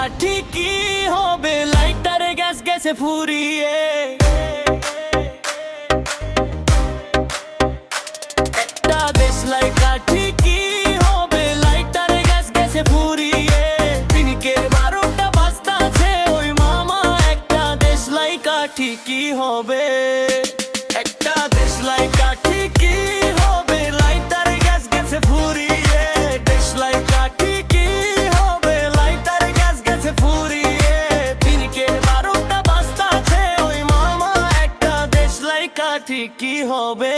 কাঠি কি হবে, লাইটারে গ্যাস গেছে ফুরিয়ে। একটা দেশলাই কাঠি কি হবে, লাইটারে গ্যাস গেছে ফুরিয়ে। পিনিকের 12টা বাজতাছে, ওই মামা একটা দেশলাই কাঠি কি হবে। একটা দেশলাই কাঠি কি হবে, লাইটারে গ্যাস গেছে ফুরিয়ে। দেশলাই কাঠি কি হবে, লাইটারে গ্যাস গেছে ফুরিয়ে। পিনিকের 12টা বাজতাছে, ওই মামা একটা দেশলাই কাঠি কি হবে।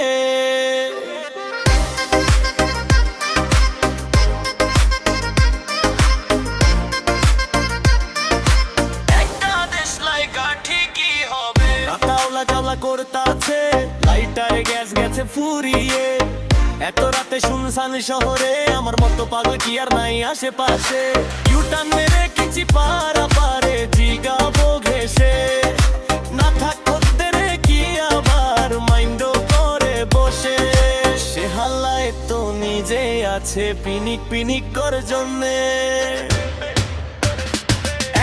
করতাছে লাইটারে গ্যাস গেছে ফুরিয়ে। এত রাতে শুনশান শহরে আমার মতো পাগল কি আর নাই আশেপাশে। ইউটার্ন মেরে কিছি পারা পারে জিগাবো ঘেসে, না থাকতে রে কি আবার মাইন্ড করে বসে। সে হাল্লায় তো নিজে আছে পিনিক পিনিক কর জন্যে।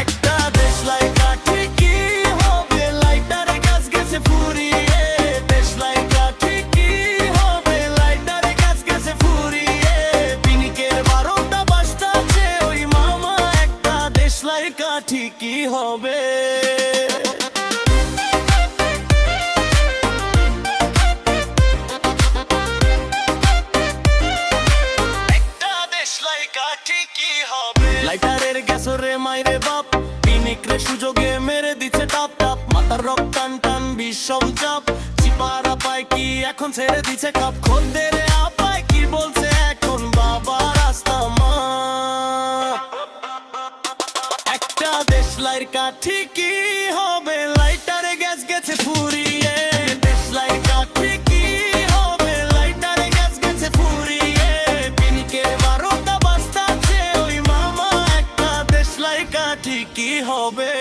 একটা দেশলাই কাঠি কি হবে, লাইটারে গ্যাস গেছে ফুরিয়ে। দেশলাই কাঠি কি হবে, লাইটারে গ্যাস গেছে ফুরিয়ে। পিনিকের 12টা বাজতাছে, ওই মামা একটা দেশলাই কাঠি কি হবে। লাইটারের গ্যাসরে মাইরে বাপ, পিনিকরে সুযোগে মেরে দিচ্ছে টাপ টাপ। মাথার রক টান টান বিষম চাপ, চিপারা পায় কি এখন ছেড়ে দিচ্ছে কাপ। খদ্দের আপায় কি বলছে এখন বাবা রাস্তা মা। একটা দেশলাইয়ের কাঠি কি হবে, লাইটারে গ্যাস গেছে ফুরিয়ে। দেশলাইয়ের কাঠি কি হবে, লাইটারে গ্যাস গেছে ফুরিয়ে। পিনিকের 12টা বাজতাছে, ওই মামা একটা দেশলাই কাঠি কি হবে।